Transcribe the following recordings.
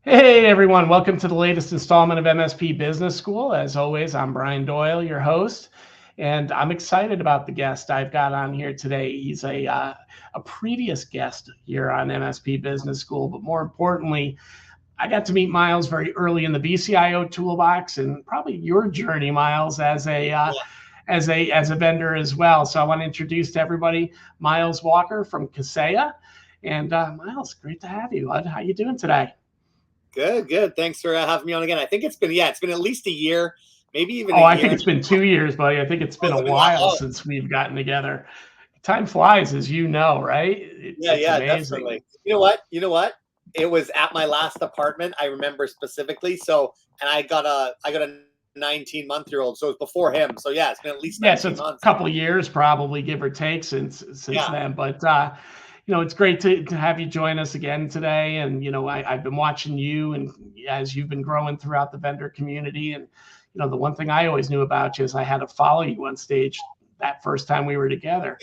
Hey everyone, welcome to the latest installment of MSP Business School. As always, I'm Brian Doyle, your host, and I'm excited about the guest I've got on here today. He's a previous guest here on MSP Business School, but more importantly, I got to meet Miles very early in the BCIO toolbox, and probably your journey, Miles, as a vendor as well. So I want to introduce to everybody Miles Walker from Kaseya, and Miles, great to have you. How you doing today? Good. Thanks for having me on again. I think it's been at least a year, maybe even Oh, a I year. think it's been 2 years, buddy. I think it's Oh, been has a it been that while long? since we've gotten together. Time flies, as you know, right? It's Yeah, amazing. definitely. You know what? It was at my last apartment. I remember specifically. So, and I got a 19-month-old, so it was before him. So yeah, it's been at least Yeah, so 19 it's a months. couple of years, probably give or take, since Yeah, then. But it's great to have you join us again today. And I've been watching you, and as you've been growing throughout the vendor community. And the one thing I always knew about you is I had to follow you on stage that first time we were together.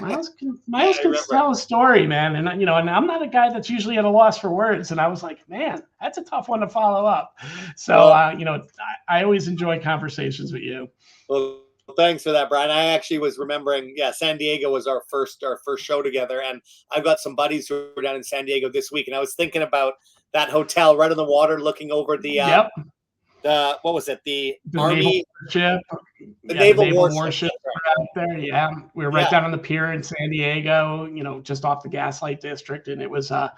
Miles can yeah, Miles I can remember. tell a story, man, and I'm not a guy that's usually at a loss for words. And I was like, man, that's a tough one to follow up. So, Well, I always enjoy conversations with you. well, thanks for that, Brian. I actually was remembering. Yeah, San Diego was our first show together, and I've got some buddies who were down in San Diego this week, and I was thinking about that hotel right on the water, looking over Yep, the what was it? The the naval Army, warship. the Yeah, the naval naval warship. warship That's right. out there. Yeah, we were right Yeah, down on the pier in San Diego. Just off the Gaslight District, and it was a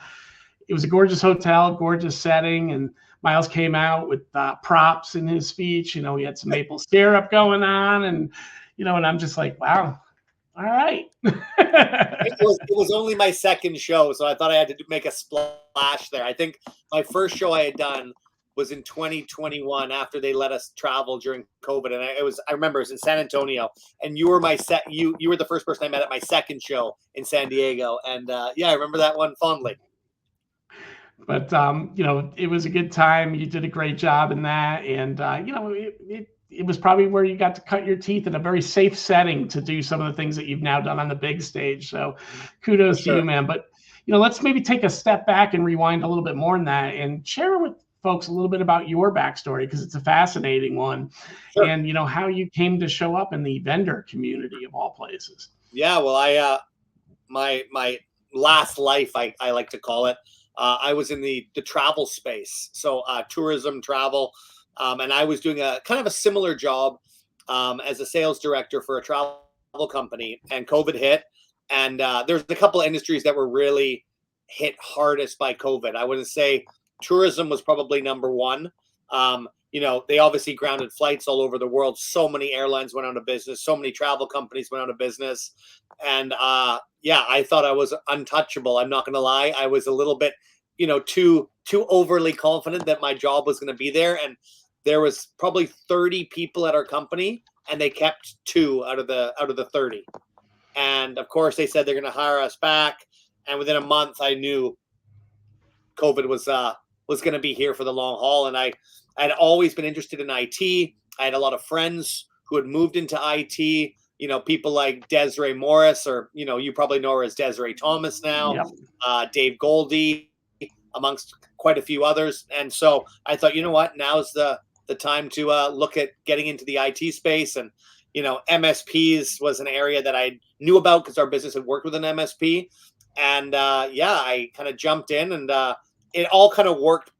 gorgeous hotel, gorgeous setting, and Miles came out with props in his speech. He had some maple syrup going on, and I'm just like, wow, all right. it was only my second show, so I thought I had to make a splash there. I think my first show I had done was in 2021 after they let us travel during COVID, and I remember it was in San Antonio, and you were you were the first person I met at my second show in San Diego, and yeah, I remember that one fondly. But it was a good time. You did a great job in that, and it was probably where you got to cut your teeth in a very safe setting to do some of the things that you've now done on the big stage. So, For kudos to sure. you, man. But let's maybe take a step back and rewind a little bit more than that, and share with folks a little bit about your backstory, because it's a fascinating one, Sure. and how you came to show up in the vendor community of all places. Yeah, well, my last life, I like to call it. I was in the travel space, so tourism travel, and I was doing a kind of a similar job as a sales director for a travel company. And COVID hit, and there's a couple of industries that were really hit hardest by COVID. I wouldn't say tourism was probably number one. They obviously grounded flights all over the world. So many airlines went out of business. So many travel companies went out of business. And yeah, I thought I was untouchable. I'm not going to lie. I was a little bit, too overly confident that my job was going to be there. And there was probably 30 people at our company, and they kept two out of the 30. And of course, they said they're going to hire us back. And within a month, I knew COVID was going to be here for the long haul. And I had always been interested in IT. I had a lot of friends who had moved into IT. People like Desiree Morris, or you probably know her as Desiree Thomas now, Yep. Dave Goldie, amongst quite a few others. And so I thought, you know what, now's the time to look at getting into the IT space. And MSPs was an area that I knew about because our business had worked with an MSP. And yeah, I kind of jumped in, and it all kind of worked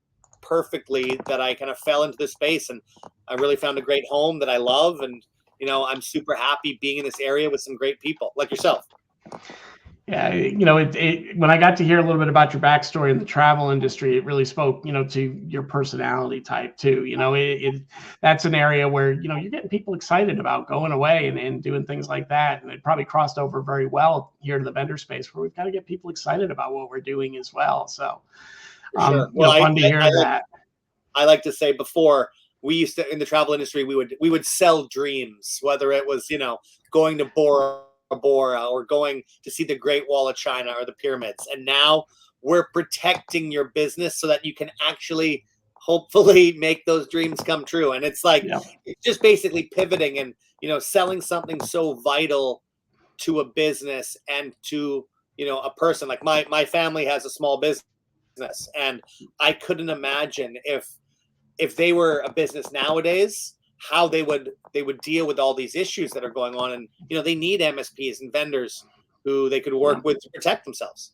perfectly that I kind of fell into this space, and I really found a great home that I love. And I'm super happy being in this area with some great people like yourself. Yeah, when I got to hear a little bit about your backstory in the travel industry, it really spoke, to your personality type too. That's an area where, you're getting people excited about going away and doing things like that. And it probably crossed over very well here to the vendor space, where we've got to get people excited about what we're doing as well. So, For sure. Well, fun to hear that. I like to say, before, we used to, in the travel industry, we would sell dreams, whether it was going to Bora Bora or going to see the Great Wall of China or the pyramids. And now we're protecting your business so that you can actually hopefully make those dreams come true. And it's like, Yeah. it's just basically pivoting and selling something so vital to a business and to a person. Like my family has a small business, and I couldn't imagine if they were a business nowadays, how they would deal with all these issues that are going on. And they need MSPs and vendors who they could work with to protect themselves.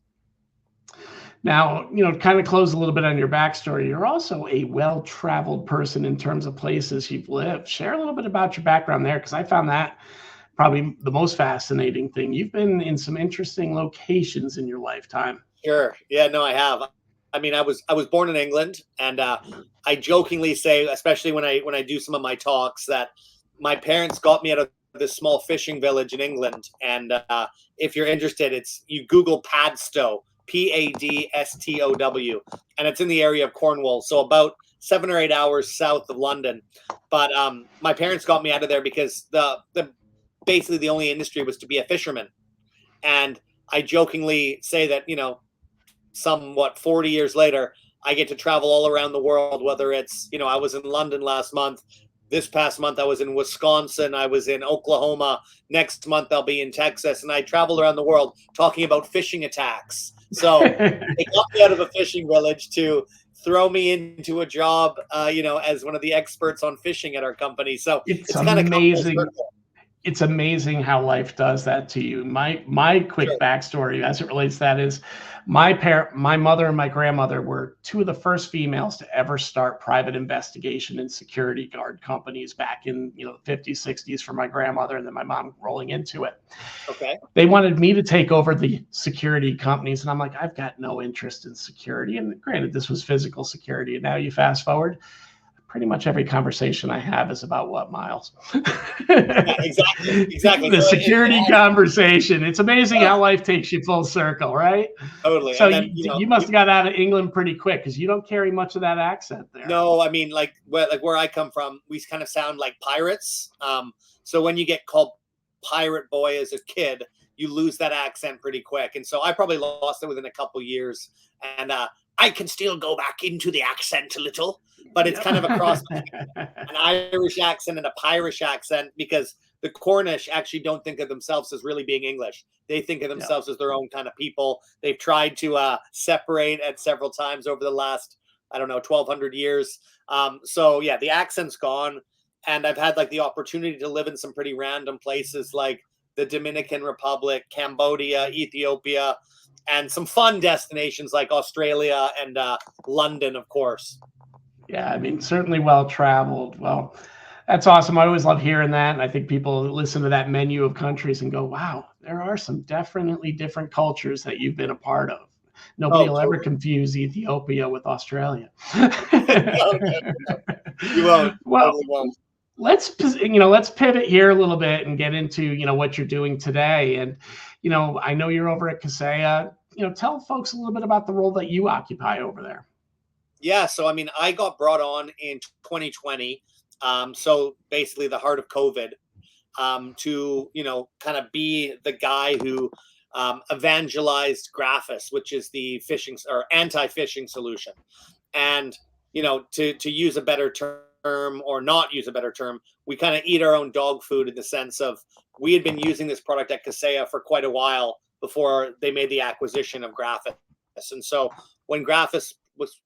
Now, kind of close a little bit on your backstory. You're also a well-traveled person in terms of places you've lived. Share a little bit about your background there, because I found that probably the most fascinating thing. You've been in some interesting locations in your lifetime. Sure. Yeah, no, I have. I mean, I was born in England, and I jokingly say, especially when I do some of my talks, that my parents got me out of this small fishing village in England. And if you're interested, you Google Padstow, Padstow, and it's in the area of Cornwall, so about 7 or 8 hours south of London. But my parents got me out of there because basically the only industry was to be a fisherman. And I jokingly say that, somewhat 40 years later, I get to travel all around the world, whether it's, I was in London last month. This past month, I was in Wisconsin. I was in Oklahoma. Next month, I'll be in Texas. And I traveled around the world talking about fishing attacks. So they got me out of a fishing village to throw me into a job, as one of the experts on fishing at our company. So it's kind of amazing. It's amazing how life does that to you. My quick backstory as it relates to that is my mother and my grandmother were two of the first females to ever start private investigation and security guard companies back in the 50s, 60s for my grandmother, and then my mom rolling into it. Okay. They wanted me to take over the security companies, and I'm like, I've got no interest in security. And granted, this was physical security. And now you fast forward, pretty much every conversation I have is about what, Miles? Yeah, exactly. The security conversation. It's amazing how life takes you full circle, right? Totally. So then, you must have got out of England pretty quick, because you don't carry much of that accent there. No, I mean, like where I come from, we kind of sound like pirates. So when you get called pirate boy as a kid, you lose that accent pretty quick. And so I probably lost it within a couple years. And I can still go back into the accent a little, but it's kind of a cross an Irish accent and a Pirish accent, because the Cornish actually don't think of themselves as really being English. They think of themselves as their own kind of people. They've tried to separate at several times over the last, 1,200 years. So yeah, the accent's gone. And I've had the opportunity to live in some pretty random places like the Dominican Republic, Cambodia, Ethiopia, and some fun destinations like Australia and London, of course. Yeah, I mean, certainly well-traveled. Well, that's awesome. I always love hearing that. And I think people listen to that menu of countries and go, wow, there are some definitely different cultures that you've been a part of. Nobody will ever confuse Ethiopia with Australia. You won't. Well, Totally won't. let's pivot here a little bit and get into what you're doing today. And I know you're over at Kaseya. Tell folks a little bit about the role that you occupy over there. Yeah, so I mean, I got brought on in 2020, so basically the heart of COVID, to kind of be the guy who evangelized Graphis, which is the phishing or anti-phishing solution. And to use a better term or not use a better term, we kind of eat our own dog food, in the sense of we had been using this product at Kaseya for quite a while before they made the acquisition of Graphis. And so when Graphis was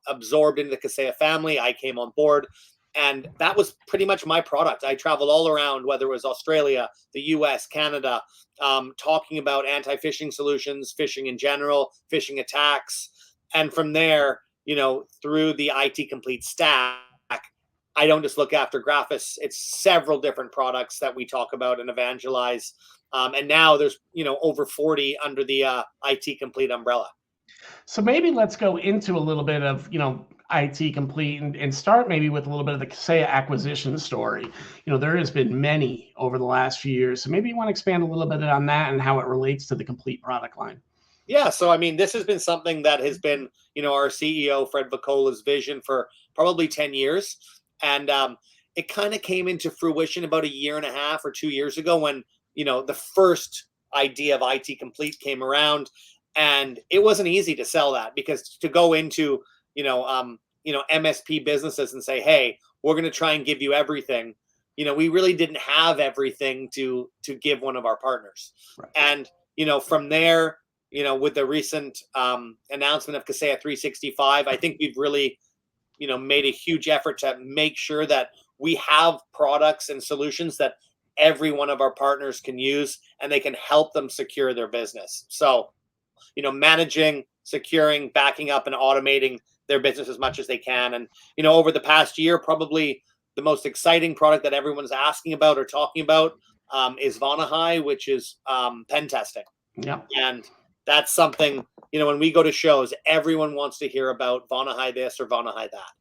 absorbed into the Kaseya family, I came on board, and that was pretty much my product. I traveled all around, whether it was Australia, the US, Canada, talking about anti-phishing solutions, phishing in general, phishing attacks. And from there, through the IT Complete stack, I don't just look after Graphis. It's several different products that we talk about and evangelize. And now there's over 40 under the IT Complete umbrella. So maybe let's go into a little bit of, IT Complete and start maybe with a little bit of the Kaseya acquisition story. There has been many over the last few years. So maybe you want to expand a little bit on that and how it relates to the Complete product line. Yeah. So, I mean, this has been something that has been, our CEO, Fred Vicola's vision for probably 10 years. And it kind of came into fruition about 1.5 or 2 years ago when, the first idea of IT Complete came around. And it wasn't easy to sell that, because to go into, MSP businesses and say, hey, we're going to try and give you everything. We really didn't have everything to give one of our partners. Right. And, from there, with the recent announcement of Kaseya 365, I think we've really, made a huge effort to make sure that we have products and solutions that every one of our partners can use, and they can help them secure their business. So, managing, securing, backing up, and automating their business as much as they can. And, over the past year, probably the most exciting product that everyone's asking about or talking about is Vonahai, which is pen testing. Yeah. And that's something, when we go to shows, everyone wants to hear about Vonahai this or Vonahai that.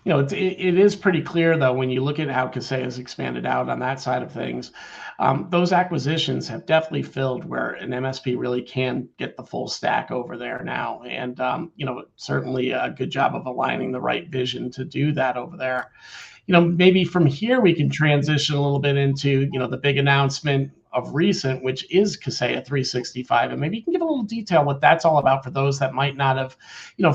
It is pretty clear, though, when you look at how Kaseya has expanded out on that side of things, those acquisitions have definitely filled where an MSP really can get the full stack over there now. And, certainly a good job of aligning the right vision to do that over there. Maybe from here we can transition a little bit into, the big announcement of recent, which is Kaseya 365. And maybe you can give a little detail what that's all about for those that might not have,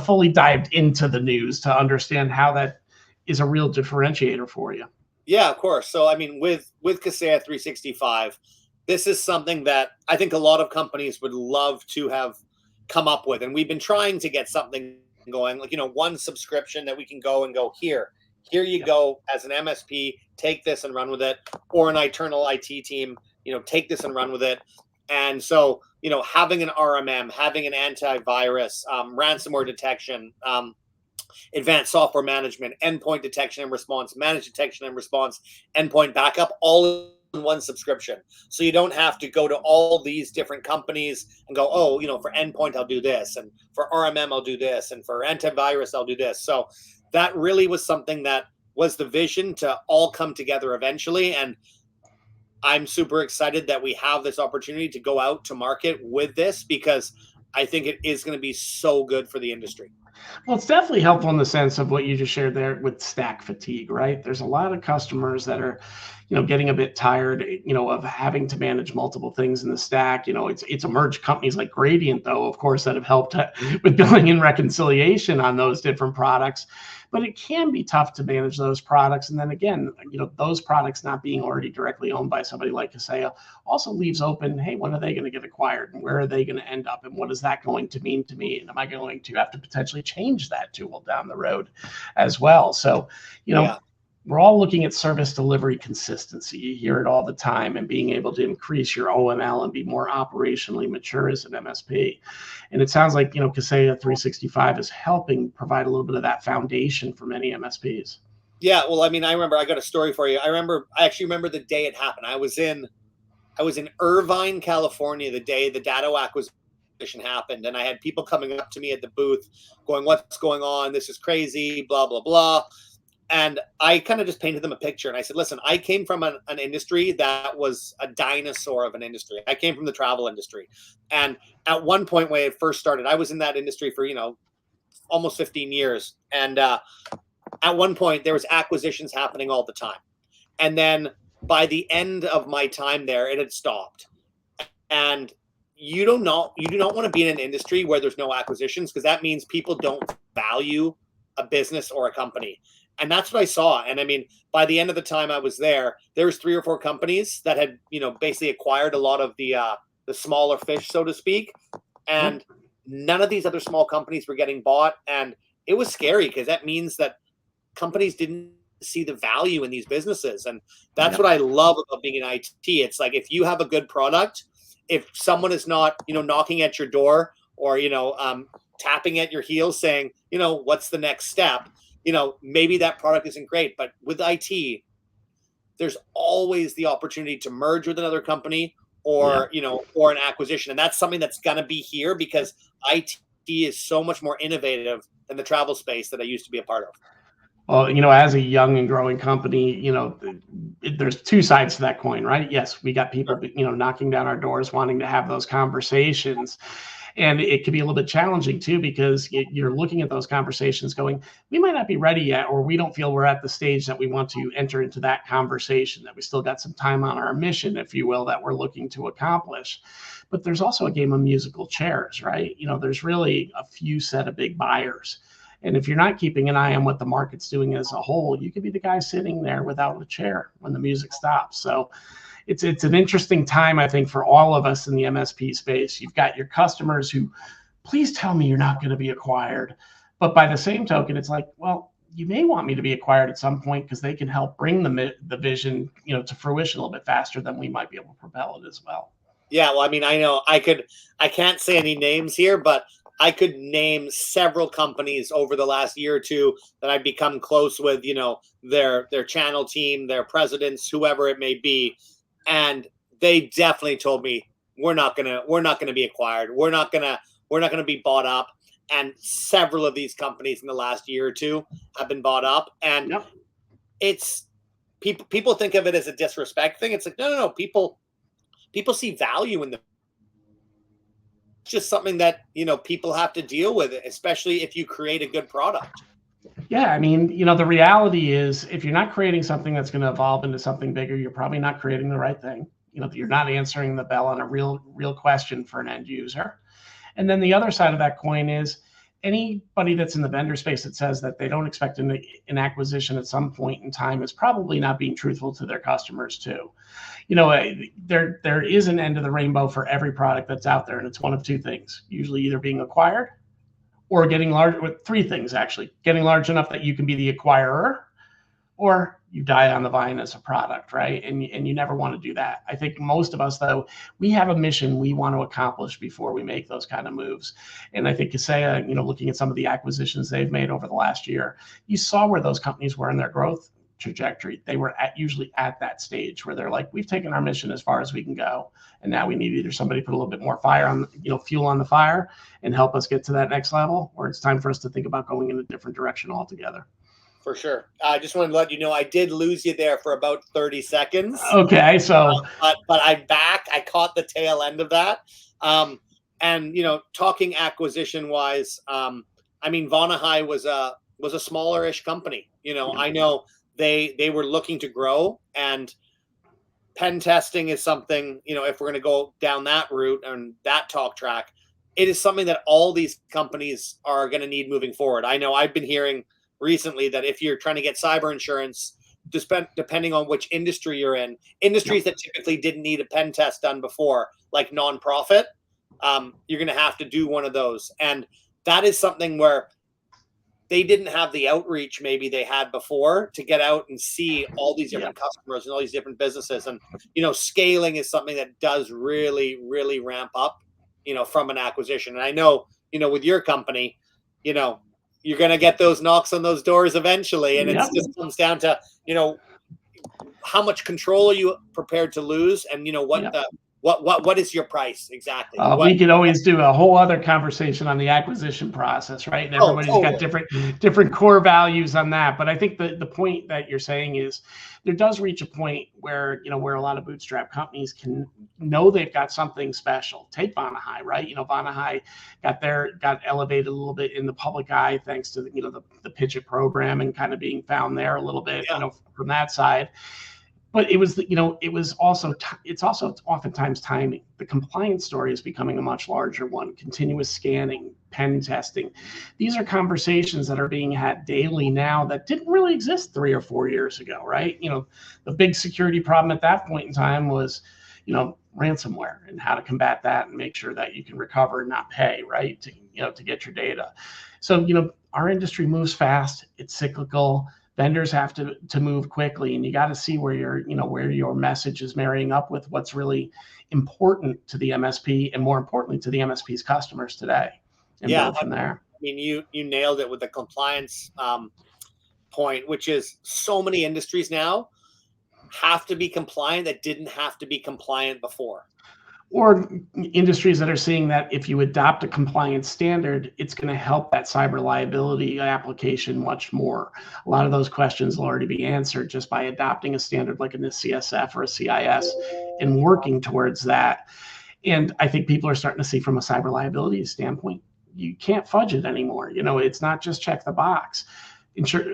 fully dived into the news to understand how that is a real differentiator for you. Yeah, of course. So, I mean, with Kaseya 365, this is something that I think a lot of companies would love to have come up with. And we've been trying to get something going, like, one subscription that we can go here you go as an MSP, take this and run with it, or an internal IT team, take this and run with it. And so, having an RMM, having an antivirus, ransomware detection, advanced software management, endpoint detection and response, managed detection and response, endpoint backup, all in one subscription. So you don't have to go to all these different companies and go, oh, for endpoint, I'll do this. And for RMM, I'll do this. And for antivirus, I'll do this. So that really was something that was the vision to all come together eventually. And I'm super excited that we have this opportunity to go out to market with this, because I think it is going to be so good for the industry. Well, it's definitely helpful in the sense of what you just shared there with stack fatigue, right? There's a lot of customers that are, getting a bit tired, of having to manage multiple things in the stack. It's emerged companies like Gradient, though, of course, that have helped with billing and reconciliation on those different products. But it can be tough to manage those products. And then again, those products not being already directly owned by somebody like Kaseya also leaves open, hey, when are they going to get acquired? And where are they going to end up? And what is that going to mean to me? And am I going to have to potentially change that tool down the road as well? So, we're all looking at service delivery consistency. You hear it all the time, and being able to increase your OML and be more operationally mature as an MSP. And it sounds like, Kaseya 365 is helping provide a little bit of that foundation for many MSPs. Yeah, well, I mean, I got a story for you. I actually remember the day it happened. I was in Irvine, California, the day the Datto acquisition happened, and I had people coming up to me at the booth going, "What's going on? This is crazy, blah, blah, blah." And I kind of just painted them a picture. And I said, listen, I came from an industry that was a dinosaur of an industry. I came from the travel industry. And at one point when it first started, I was in that industry for, almost 15 years. And at one point there was acquisitions happening all the time. And then by the end of my time there, it had stopped. And you do not want to be in an industry where there's no acquisitions, because that means people don't value a business or a company. And that's what I saw. And I mean, by the end of the time I was there was 3 or 4 companies that had, basically acquired a lot of the smaller fish, so to speak. And none of these other small companies were getting bought. And it was scary, because that means that companies didn't see the value in these businesses. And that's what I love about being in IT. It's like, if you have a good product, if someone is not, knocking at your door or, tapping at your heels saying, what's the next step? Maybe that product isn't great, but with IT, there's always the opportunity to merge with another company or, or an acquisition. And that's something that's going to be here, because IT is so much more innovative than the travel space that I used to be a part of. Well, as a young and growing company, there's 2 sides to that coin, right? Yes, we got people, knocking down our doors, wanting to have those conversations. And it can be a little bit challenging too, because you're looking at those conversations going, we might not be ready yet, or we don't feel we're at the stage that we want to enter into that conversation, that we still got some time on our mission, if you will, that we're looking to accomplish. But there's also a game of musical chairs, right? There's really a few set of big buyers. And if you're not keeping an eye on what the market's doing as a whole, you could be the guy sitting there without a chair when the music stops. So it's an interesting time, I think, for all of us in the MSP space. You've got your customers who, please tell me you're not going to be acquired. But by the same token, it's like, well, you may want me to be acquired at some point because they can help bring the vision, to fruition a little bit faster than we might be able to propel it as well. Yeah, well, I mean, I know I can't say any names here, but I could name several companies over the last year or two that I've become close with, their channel team, their presidents, whoever it may be. And they definitely told me, we're not going to be acquired. We're not going to be bought up. And several of these companies in the last year or two have been bought up. And Yep. It's people think of it as a disrespect thing. It's like, no. People see value in the, it's just something that, people have to deal with it, especially if you create a good product. Yeah, I mean, the reality is if you're not creating something that's going to evolve into something bigger, you're probably not creating the right thing. You're not answering the bell on a real question for an end user. And then the other side of that coin is anybody that's in the vendor space that says that they don't expect an acquisition at some point in time is probably not being truthful to their customers too. There is an end of the rainbow for every product that's out there, and it's one of two things, usually either being acquired or getting large, with three things actually, getting large enough that you can be the acquirer, or you die on the vine as a product, right? And you never want to do that. I think most of us, though, we have a mission we want to accomplish before we make those kind of moves. And I think Kaseya, looking at some of the acquisitions they've made over the last year, you saw where those companies were in their growth trajectory. They were usually at that stage where they're like, we've taken our mission as far as we can go, and now we need either somebody to put a little bit more fire on, fuel on the fire and help us get to that next level, or it's time for us to think about going in a different direction altogether. For sure. I just wanted to let you know I did lose you there for about 30 seconds. Okay, so but I'm back. I caught the tail end of that. And talking acquisition wise, I mean, Vonahai was a smaller-ish company. I know they were looking to grow, and pen testing is something, if we're going to go down that route and that talk track, it is something that all these companies are going to need moving forward. I know I've been hearing recently that if you're trying to get cyber insurance, depending on which industry you're in, industries that typically didn't need a pen test done before, like nonprofit, you're going to have to do one of those. And that is something where they didn't have the outreach maybe they had before to get out and see all these different customers and all these different businesses. And, scaling is something that does really, really ramp up, from an acquisition. And I know, with your company, you're going to get those knocks on those doors eventually. And it just comes down to, how much control are you prepared to lose? And, what is your price exactly? We could always do a whole other conversation on the acquisition process, right? And everybody's got different core values on that. But I think the point that you're saying is there does reach a point where, where a lot of bootstrap companies can know they've got something special. Take Vonahai, right? Vonahai got elevated a little bit in the public eye thanks to the Pitch It program and kind of being found there a little bit, from that side. But it was, it's also oftentimes timing. The compliance story is becoming a much larger one. Continuous scanning, pen testing. These are conversations that are being had daily now that didn't really exist 3 or 4 years ago, right? The big security problem at that point in time was, ransomware and how to combat that and make sure that you can recover and not pay, right? To get your data. So, our industry moves fast. It's cyclical. Vendors have to move quickly, and you got to see where your message is marrying up with what's really important to the MSP, and more importantly to the MSP's customers today, and build from there. I mean, you nailed it with the compliance point, which is so many industries now have to be compliant that didn't have to be compliant before. Or industries that are seeing that if you adopt a compliance standard, it's going to help that cyber liability application much more. A lot of those questions will already be answered just by adopting a standard like a CSF or a CIS and working towards that. And I think people are starting to see from a cyber liability standpoint, you can't fudge it anymore. It's not just check the box.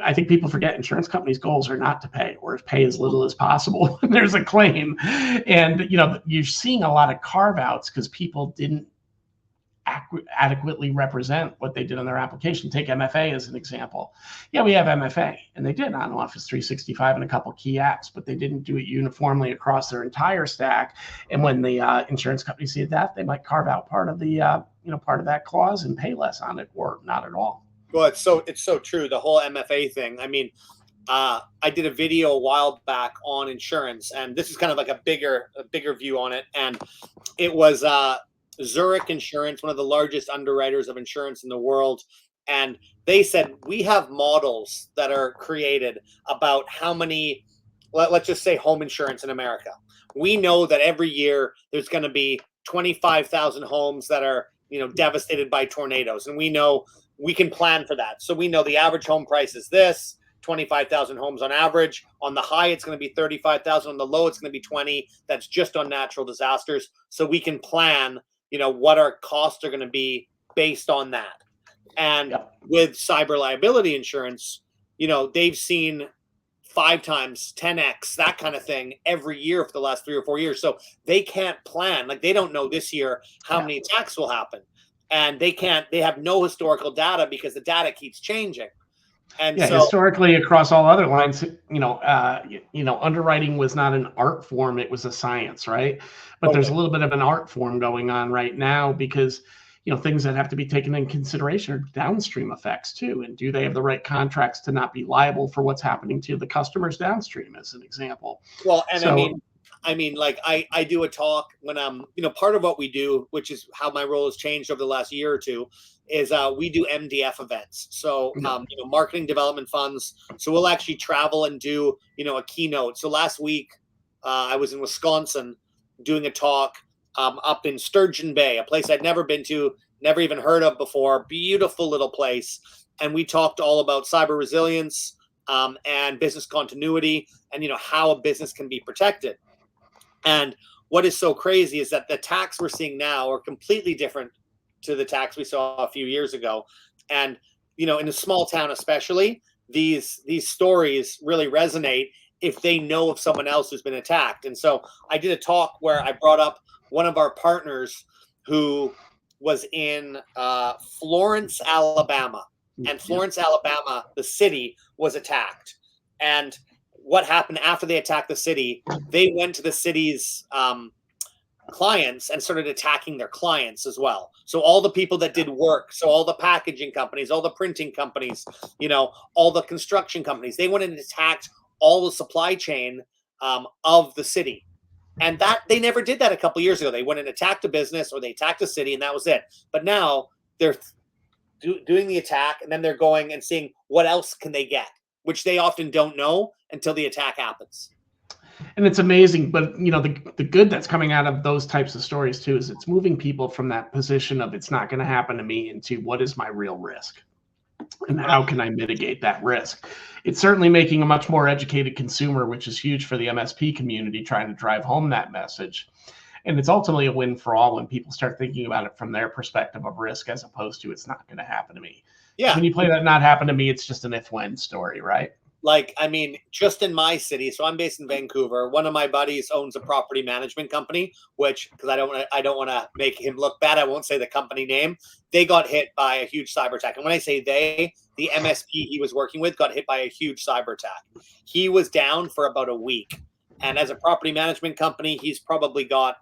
I think people forget insurance companies' goals are not to pay, or pay as little as possible when there's a claim. And, you're seeing a lot of carve outs because people didn't adequately represent what they did on their application. Take MFA as an example. Yeah, we have MFA, and they did on Office 365 and a couple key apps, but they didn't do it uniformly across their entire stack. And when the insurance companies see that, they might carve out part of the part of that clause and pay less on it, or not at all. Well, it's so true. The whole MFA thing. I mean, I did a video a while back on insurance, and this is kind of like a bigger view on it. And it was Zurich Insurance, one of the largest underwriters of insurance in the world. And they said, we have models that are created about how many, let's just say home insurance in America. We know that every year there's going to be 25,000 homes that are, devastated by tornadoes. And we know we can plan for that. So we know the average home price is this. 25,000 homes on average. On the high, it's going to be 35,000. On the low, it's going to be 20. That's just on natural disasters. So we can plan, what our costs are going to be based on that. And with cyber liability insurance, they've seen 5 times, 10x, that kind of thing every year for the last 3 or 4 years. So they can't plan. Like, they don't know this year how many attacks will happen. And they have no historical data because the data keeps changing. And so, historically, across all other lines, underwriting was not an art form; it was a science, right? But there's a little bit of an art form going on right now because things that have to be taken in consideration are downstream effects too. And do they have the right contracts to not be liable for what's happening to the customers downstream, as an example? Well, and so, I mean, like I do a talk when part of what we do, which is how my role has changed over the last year or two, is we do MDF events. So, marketing development funds. So we'll actually travel and do, a keynote. So last week I was in Wisconsin doing a talk up in Sturgeon Bay, a place I'd never been to, never even heard of before. Beautiful little place. And we talked all about cyber resilience and business continuity and, how a business can be protected. And what is so crazy is that the attacks we're seeing now are completely different to the attacks we saw a few years ago. And, in a small town especially, these stories really resonate if they know of someone else who's been attacked. And so I did a talk where I brought up one of our partners who was in Florence, Alabama. And Florence, Alabama, the city, was attacked. And what happened after they attacked the city, they went to the city's clients and started attacking their clients as well. So all the people that did work, so all the packaging companies, all the printing companies, all the construction companies, they went and attacked all the supply chain of the city. And that they never did that a couple of years ago. They went and attacked a business or they attacked a city and that was it. But now they're doing the attack and then they're going and seeing what else can they get, which they often don't know until the attack happens. And it's amazing, but the good that's coming out of those types of stories too is it's moving people from that position of it's not going to happen to me into what is my real risk and how can I mitigate that risk. It's certainly making a much more educated consumer, which is huge for the MSP community, trying to drive home that message. And it's ultimately a win for all when people start thinking about it from their perspective of risk as opposed to it's not going to happen to me. Yeah. When you play that not happen to me, it's just an if-when story, right? Like, I mean, just in my city, so I'm based in Vancouver. One of my buddies owns a property management company, which, because I don't want to make him look bad, I won't say the company name. They got hit by a huge cyber attack. And when I say they, the MSP he was working with got hit by a huge cyber attack. He was down for about a week. And as a property management company, he's probably got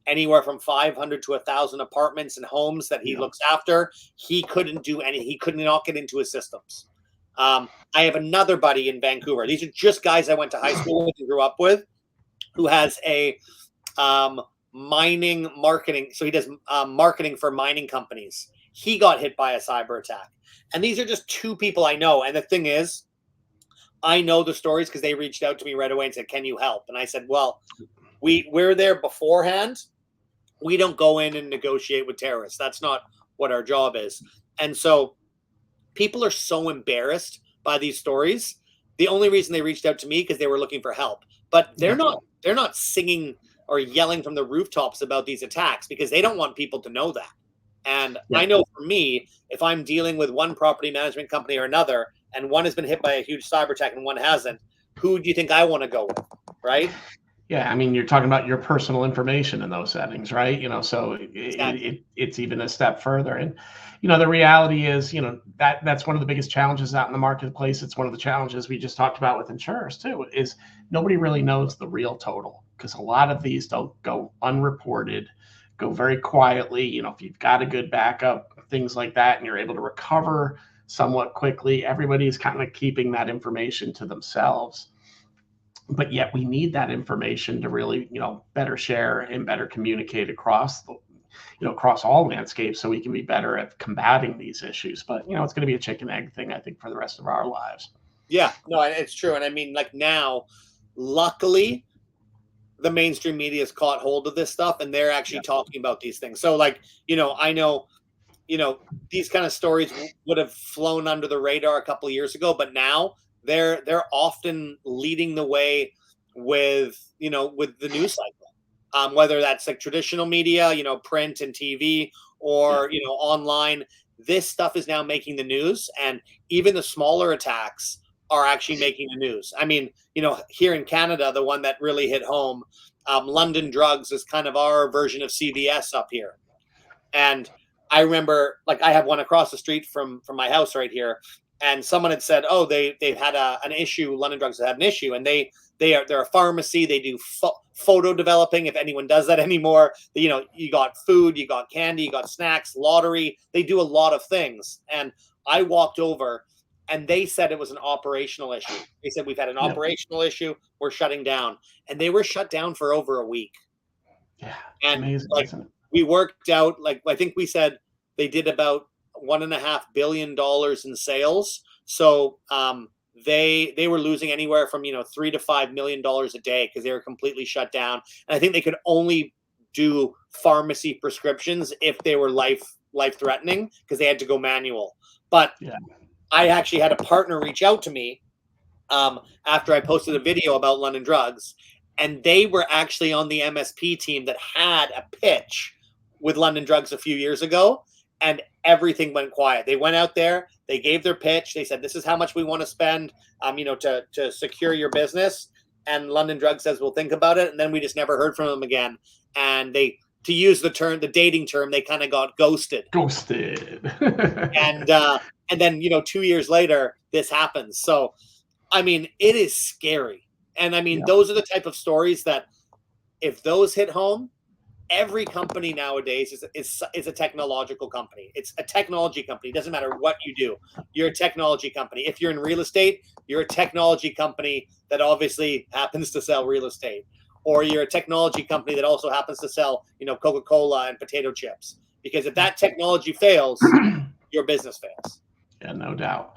anywhere from 500 to 1,000 apartments and homes that he looks after. He couldn't do any. He could not get into his systems. I have another buddy in Vancouver. These are just guys I went to high school with and grew up with, who has a mining marketing. So he does marketing for mining companies. He got hit by a cyber attack. And these are just 2 people I know. And the thing is, I know the stories because they reached out to me right away and said, can you help? And I said, well, we're there beforehand. We don't go in and negotiate with terrorists. That's not what our job is. And so people are so embarrassed by these stories. The only reason they reached out to me because they were looking for help. But they're not singing or yelling from the rooftops about these attacks because they don't want people to know that. And I know for me, if I'm dealing with one property management company or another, and one has been hit by a huge cyber attack and one hasn't, who do you think I want to go with, right? Yeah, I mean, you're talking about your personal information in those settings, right? So Exactly. it's even a step further. And the reality is, that's one of the biggest challenges out in the marketplace. It's one of the challenges we just talked about with insurers too, is nobody really knows the real total, because a lot of these don't go unreported, go very quietly. If you've got a good backup, things like that, and you're able to recover somewhat quickly, everybody's kind of keeping that information to themselves. But yet we need that information to really, better share and better communicate across all landscapes, so we can be better at combating these issues. But it's going to be a chicken egg thing, I think, for the rest of our lives. Yeah, no, it's true. And I mean, like now, luckily, the mainstream media has caught hold of this stuff and they're actually Yeah. talking about these things. So, like, I know, these kind of stories would have flown under the radar a couple of years ago, but now they're often leading the way with with the news cycle, whether that's like traditional media, print and TV, or online. This stuff is now making the news, and even the smaller attacks are actually making the news. I mean, here in Canada, the one that really hit home, London Drugs is kind of our version of CVS up here. And I remember, like, I have one across the street from my house right here, and someone had said, "Oh, they've had an issue. London Drugs had an issue, and they're a pharmacy. They do photo developing. If anyone does that anymore, you got food, you got candy, you got snacks, lottery. They do a lot of things." And I walked over, and they said it was an operational issue. They said, "We've had an Yep. operational issue. We're shutting down," and they were shut down for over a week. Yeah, it's And amazing, like, isn't it? we worked out, like, I think we said they did about $1.5 billion in sales. So they were losing anywhere from $3 to $5 million a day because they were completely shut down. And I think they could only do pharmacy prescriptions if they were life threatening, because they had to go manual. But Yeah. I actually had a partner reach out to me after I posted a video about London Drugs, and they were actually on the MSP team that had a pitch with London Drugs a few years ago, and everything went quiet. They went out there, they gave their pitch, they said, "This is how much we want to spend, to secure your business." And London Drugs says, "We'll think about it." And then we just never heard from them again. And they, to use the dating term, they kind of got ghosted. Ghosted. And then 2 years later, this happens. So I mean, it is scary. And I mean, Yeah. those are the type of stories that, if those hit home, every company nowadays is a technological company. It's a technology company. It doesn't matter what you do. You're a technology company. If you're in real estate, you're a technology company that obviously happens to sell real estate. Or you're a technology company that also happens to sell, Coca-Cola and potato chips. Because if that technology fails, your business fails. Yeah, no doubt.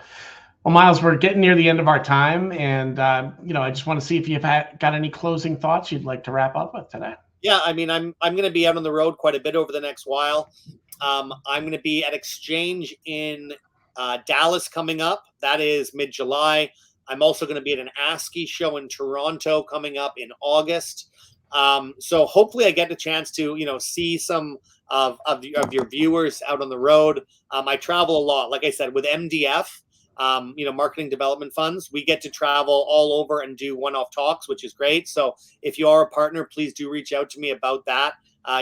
Well, Miles, we're getting near the end of our time, and I just want to see if you've got any closing thoughts you'd like to wrap up with today. Yeah, I mean, I'm going to be out on the road quite a bit over the next while. I'm going to be at Exchange in Dallas coming up. That is mid-July. I'm also going to be at an ASCII show in Toronto coming up in August. So hopefully I get the chance to, see some of your viewers out on the road. I travel a lot. Like I said, with MDF, marketing development funds, we get to travel all over and do one-off talks, which is great. So if you are a partner, please do reach out to me about that.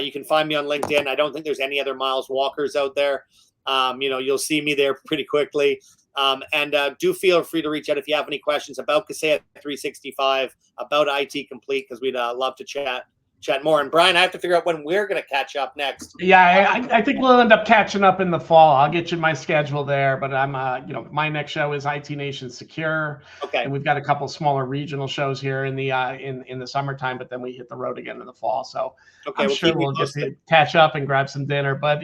You can find me on LinkedIn. I don't think there's any other Miles Walkers out there. You'll see me there pretty quickly. And do feel free to reach out if you have any questions about Kaseya 365, about IT Complete, because we'd love to chat more. And Brian, I have to figure out when we're going to catch up next. Yeah, I think we'll end up catching up in the fall. I'll get you my schedule there, but I'm, my next show is IT Nation Secure. Okay. And we've got a couple smaller regional shows here in the in the summertime, but then we hit the road again in the fall. So okay, I'm sure we'll get to catch up and grab some dinner. But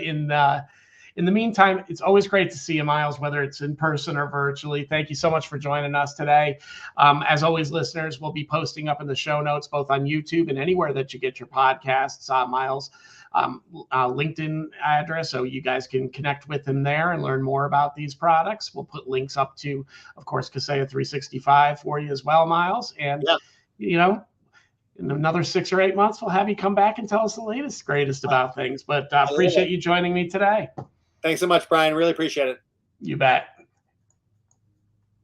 in the meantime, it's always great to see you, Miles, whether it's in person or virtually. Thank you so much for joining us today. As always, listeners, we'll be posting up in the show notes, both on YouTube and anywhere that you get your podcasts, Miles' LinkedIn address, so you guys can connect with him there and learn more about these products. We'll put links up to, of course, Kaseya 365 for you as well, Miles. And, in another 6 or 8 months, we'll have you come back and tell us the latest, greatest about things. But appreciate you joining me today. Thanks so much, Brian. Really appreciate it. You bet.